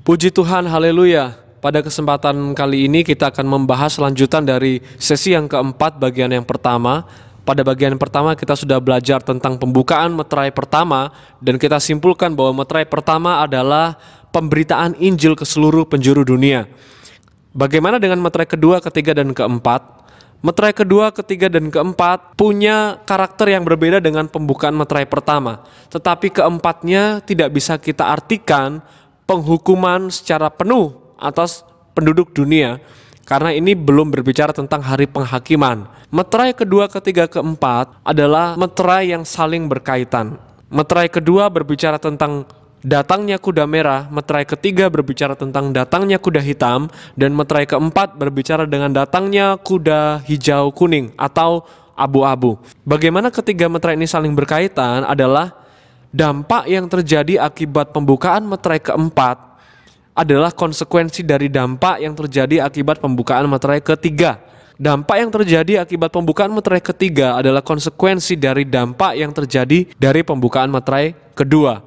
Puji Tuhan, haleluya. Pada kesempatan kali ini kita akan membahas lanjutan dari sesi yang keempat bagian yang pertama. Pada bagian pertama kita sudah belajar tentang pembukaan meterai pertama dan kita simpulkan bahwa meterai pertama adalah pemberitaan Injil ke seluruh penjuru dunia. Bagaimana dengan meterai kedua, ketiga, dan keempat? Meterai kedua, ketiga, dan keempat punya karakter yang berbeda dengan pembukaan meterai pertama. Tetapi keempatnya tidak bisa kita artikan penghukuman secara penuh atas penduduk dunia, karena ini belum berbicara tentang hari penghakiman. Meterai kedua, ketiga, keempat adalah meterai yang saling berkaitan. Meterai kedua berbicara tentang datangnya kuda merah, meterai ketiga berbicara tentang datangnya kuda hitam, dan meterai keempat berbicara dengan datangnya kuda hijau kuning atau abu-abu. Bagaimana ketiga meterai ini saling berkaitan adalah dampak yang terjadi akibat pembukaan meterai keempat adalah konsekuensi dari dampak yang terjadi akibat pembukaan meterai ketiga. Dampak yang terjadi akibat pembukaan meterai ketiga adalah konsekuensi dari dampak yang terjadi dari pembukaan meterai kedua.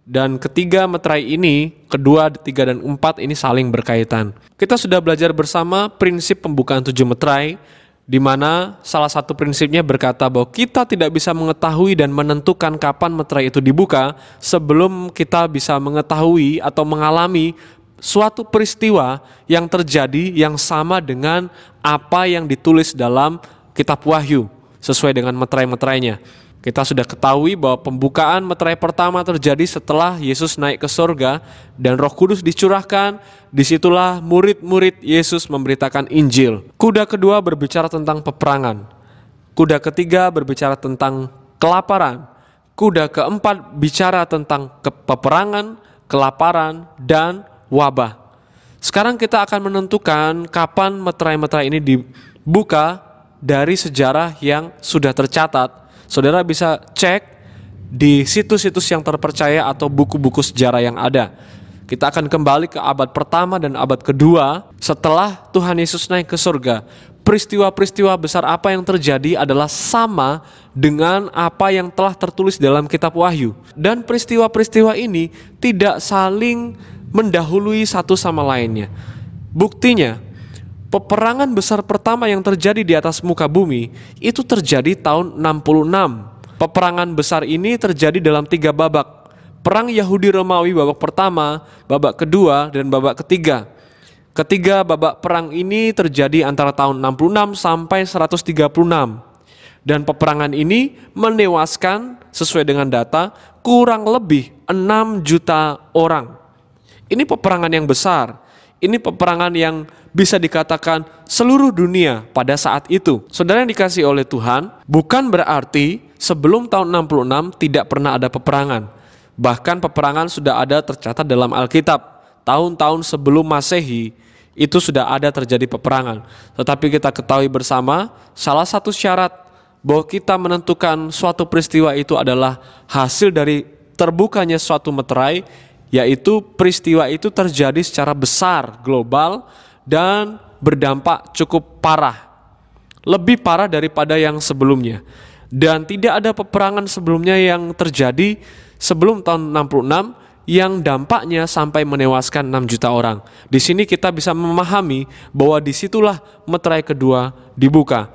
Dan ketiga meterai ini, kedua, tiga, dan empat ini saling berkaitan. Kita sudah belajar bersama prinsip pembukaan 7 meterai, di mana salah satu prinsipnya berkata bahwa kita tidak bisa mengetahui dan menentukan kapan meterai itu dibuka sebelum kita bisa mengetahui atau mengalami suatu peristiwa yang terjadi yang sama dengan apa yang ditulis dalam kitab Wahyu sesuai dengan meterai-meterainya. Kita sudah ketahui bahwa pembukaan meterai pertama terjadi setelah Yesus naik ke surga dan Roh Kudus dicurahkan. Disitulah murid-murid Yesus memberitakan Injil. Kuda kedua berbicara tentang peperangan. Kuda ketiga berbicara tentang kelaparan. Kuda keempat bicara tentang peperangan, kelaparan, dan wabah. Sekarang kita akan menentukan kapan meterai-meterai ini dibuka dari sejarah yang sudah tercatat. Saudara bisa cek di situs-situs yang terpercaya atau buku-buku sejarah yang ada. Kita akan kembali ke abad pertama dan abad kedua setelah Tuhan Yesus naik ke surga. Peristiwa-peristiwa besar apa yang terjadi adalah sama dengan apa yang telah tertulis dalam kitab Wahyu. Dan peristiwa-peristiwa ini tidak saling mendahului satu sama lainnya. Buktinya, peperangan besar pertama yang terjadi di atas muka bumi itu terjadi tahun 66. Peperangan besar ini terjadi dalam 3 babak. Perang Yahudi Romawi babak pertama, babak kedua, dan babak ketiga. Ketiga babak perang ini terjadi antara tahun 66 sampai 136. Dan peperangan ini menewaskan sesuai dengan data kurang lebih 6 juta orang. Ini peperangan yang besar. Ini peperangan yang bisa dikatakan seluruh dunia pada saat itu. Saudara yang dikasihi oleh Tuhan, bukan berarti sebelum tahun 66 tidak pernah ada peperangan. Bahkan peperangan sudah ada tercatat dalam Alkitab. Tahun-tahun sebelum Masehi itu sudah ada terjadi peperangan. Tetapi kita ketahui bersama, salah satu syarat bahwa kita menentukan suatu peristiwa itu adalah hasil dari terbukanya suatu meterai, yaitu peristiwa itu terjadi secara besar, global, dan berdampak cukup parah. Lebih parah daripada yang sebelumnya. Dan tidak ada peperangan sebelumnya yang terjadi sebelum tahun 66 yang dampaknya sampai menewaskan 6 juta orang. Di sini kita bisa memahami bahwa disitulah meterai kedua dibuka.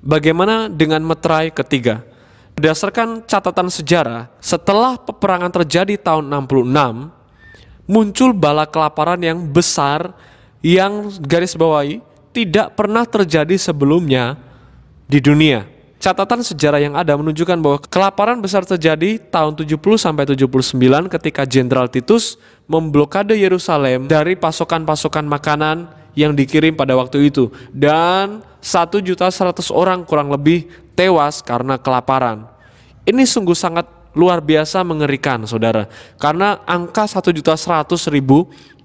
Bagaimana dengan meterai ketiga? Berdasarkan catatan sejarah, setelah peperangan terjadi tahun 66, muncul bala kelaparan yang besar yang garis bawahi tidak pernah terjadi sebelumnya di dunia. Catatan sejarah yang ada menunjukkan bahwa kelaparan besar terjadi tahun 70 sampai 79 ketika Jenderal Titus memblokade Yerusalem dari pasokan-pasokan makanan yang dikirim pada waktu itu, dan 1.100.000 orang kurang lebih tewas karena kelaparan. Ini sungguh sangat luar biasa mengerikan, saudara, karena angka 1.100.000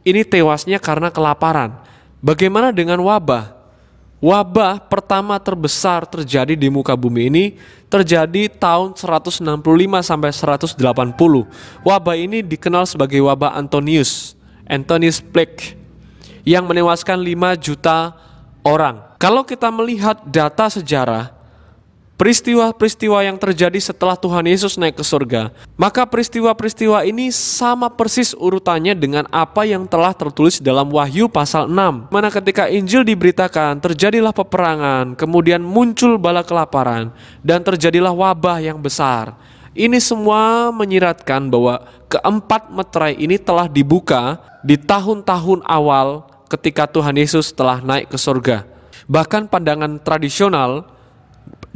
ini tewasnya karena kelaparan. Bagaimana dengan wabah? Wabah pertama terbesar terjadi di muka bumi ini terjadi tahun 165 sampai 180. Wabah ini dikenal sebagai wabah Antonius Plague, yang menewaskan 5 juta orang. Kalau kita melihat data sejarah, peristiwa-peristiwa yang terjadi setelah Tuhan Yesus naik ke surga. Maka peristiwa-peristiwa ini sama persis urutannya dengan apa yang telah tertulis dalam Wahyu pasal 6. Mana ketika Injil diberitakan, terjadilah peperangan, kemudian muncul bala kelaparan, dan terjadilah wabah yang besar. Ini semua menyiratkan bahwa keempat meterai ini telah dibuka di tahun-tahun awal ketika Tuhan Yesus telah naik ke surga. Bahkan pandangan tradisional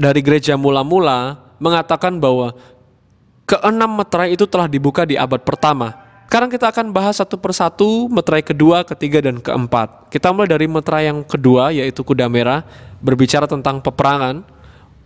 dari gereja mula-mula mengatakan bahwa keenam meterai itu telah dibuka di abad pertama. Sekarang kita akan bahas satu persatu meterai kedua, ketiga, dan keempat. Kita mulai dari meterai yang kedua, yaitu kuda merah, berbicara tentang peperangan.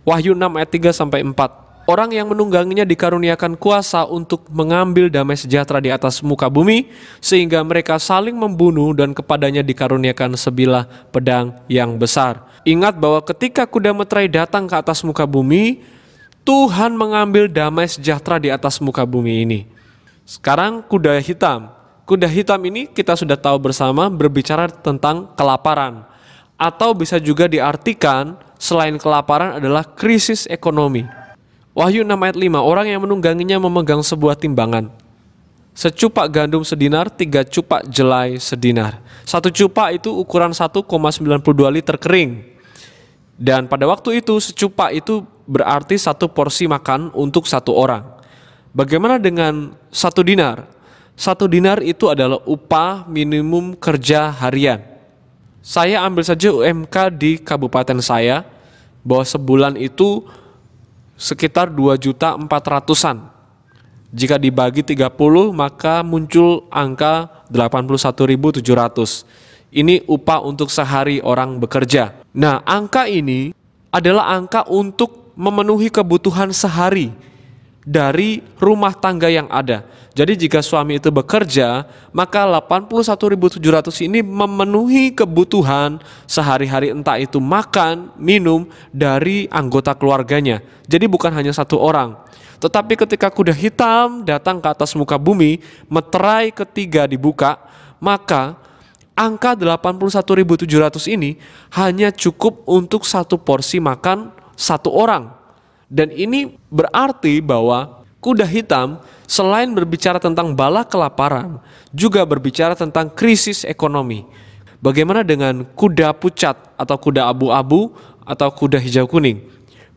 Wahyu 6 ayat 3-4. Orang yang menungganginya dikaruniakan kuasa untuk mengambil damai sejahtera di atas muka bumi, sehingga mereka saling membunuh dan kepadanya dikaruniakan sebilah pedang yang besar. Ingat bahwa ketika kuda meterai datang ke atas muka bumi, Tuhan mengambil damai sejahtera di atas muka bumi ini. Sekarang kuda hitam. Kuda hitam ini kita sudah tahu bersama berbicara tentang kelaparan. Atau bisa juga diartikan selain kelaparan adalah krisis ekonomi. Wahyu 6 ayat 5, orang yang menungganginya memegang sebuah timbangan. Secupak gandum sedinar, 3 cupak jelai sedinar. Satu cupak itu ukuran 1,92 liter kering. Dan pada waktu itu secupak itu berarti satu porsi makan untuk satu orang. Bagaimana dengan 1 dinar? 1 dinar itu adalah upah minimum kerja harian. Saya ambil saja UMK di kabupaten saya, bahwa sebulan itu sekitar 2.400.000-an. Jika dibagi 30 maka muncul angka 81.700. Ini upah untuk sehari orang bekerja. Nah, angka ini adalah angka untuk memenuhi kebutuhan sehari dari rumah tangga yang ada. Jadi jika suami itu bekerja, maka 81.700 ini memenuhi kebutuhan sehari-hari, entah itu makan, minum dari anggota keluarganya. Jadi bukan hanya satu orang. Tetapi ketika kuda hitam datang ke atas muka bumi, meterai ketiga dibuka, maka angka 81.700 ini hanya cukup untuk satu porsi makan satu orang. Dan ini berarti bahwa kuda hitam selain berbicara tentang bala kelaparan, juga berbicara tentang krisis ekonomi. Bagaimana dengan kuda pucat atau kuda abu-abu atau kuda hijau kuning?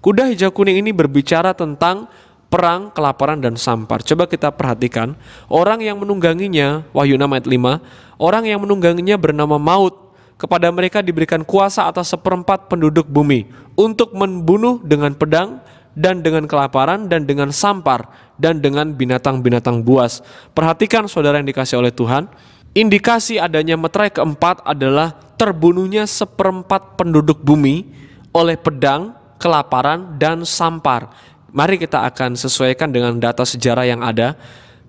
Kuda hijau kuning ini berbicara tentang perang, kelaparan, dan sampar. Coba kita perhatikan, orang yang menungganginya, Wahyu 6 ayat 5, orang yang menungganginya bernama Maut. Kepada mereka diberikan kuasa atas 1/4 penduduk bumi untuk membunuh dengan pedang dan dengan kelaparan dan dengan sampar dan dengan binatang-binatang buas. Perhatikan saudara yang dikasih oleh Tuhan, indikasi adanya meterai keempat adalah terbunuhnya 1/4 penduduk bumi oleh pedang, kelaparan, dan sampar. Mari kita akan sesuaikan dengan data sejarah yang ada.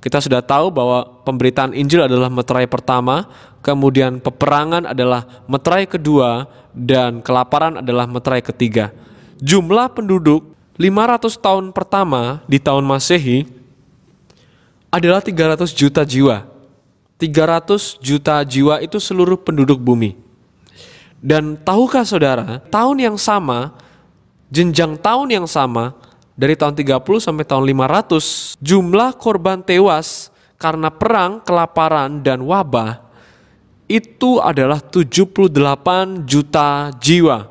Kita sudah tahu bahwa pemberitaan Injil adalah meterai pertama, kemudian peperangan adalah meterai kedua, dan kelaparan adalah meterai ketiga. Jumlah penduduk 500 tahun pertama di tahun Masehi adalah 300 juta jiwa. 300 juta jiwa itu seluruh penduduk bumi. Dan tahukah saudara, tahun yang sama, jenjang tahun yang sama, dari tahun 30 sampai tahun 500, jumlah korban tewas karena perang, kelaparan, dan wabah itu adalah 78 juta jiwa.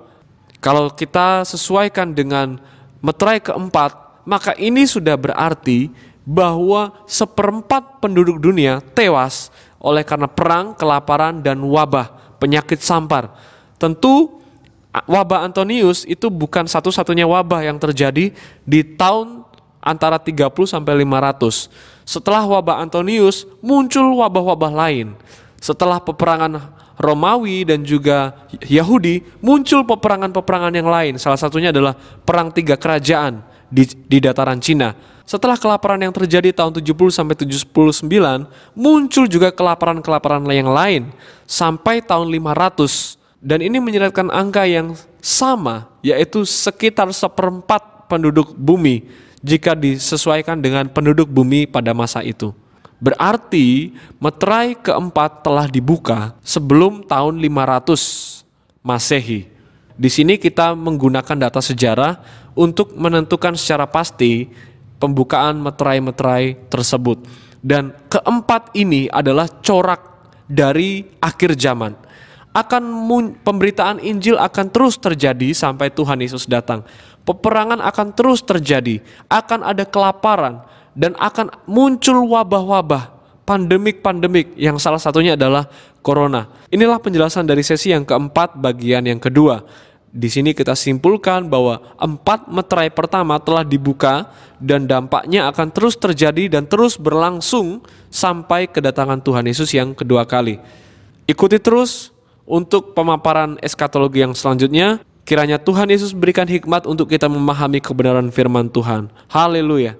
Kalau kita sesuaikan dengan meterai keempat, maka ini sudah berarti bahwa 1/4 penduduk dunia tewas oleh karena perang, kelaparan, dan wabah, penyakit sampar. Tentu wabah Antonius itu bukan satu-satunya wabah yang terjadi di tahun antara 30 sampai 500. Setelah wabah Antonius muncul wabah-wabah lain. Setelah peperangan Romawi dan juga Yahudi muncul peperangan-peperangan yang lain. Salah satunya adalah perang 3 kerajaan di dataran Cina. Setelah kelaparan yang terjadi tahun 70 sampai 79, muncul juga kelaparan-kelaparan yang lain sampai tahun 500. Dan ini menyiratkan angka yang sama, yaitu sekitar 1/4 penduduk bumi jika disesuaikan dengan penduduk bumi pada masa itu. Berarti meterai keempat telah dibuka sebelum tahun 500 Masehi. Di sini kita menggunakan data sejarah untuk menentukan secara pasti pembukaan meterai-meterai tersebut. Dan keempat ini adalah corak dari akhir zaman. Pemberitaan Injil akan terus terjadi sampai Tuhan Yesus datang. Peperangan akan terus terjadi, akan ada kelaparan, dan akan muncul wabah-wabah, pandemik-pandemik yang salah satunya adalah corona. Inilah penjelasan dari sesi yang keempat bagian yang kedua. Di sini kita simpulkan bahwa 4 meterai pertama telah dibuka dan dampaknya akan terus terjadi dan terus berlangsung sampai kedatangan Tuhan Yesus yang kedua kali. Ikuti terus untuk pemaparan eskatologi yang selanjutnya. Kiranya Tuhan Yesus berikan hikmat untuk kita memahami kebenaran firman Tuhan. Haleluya.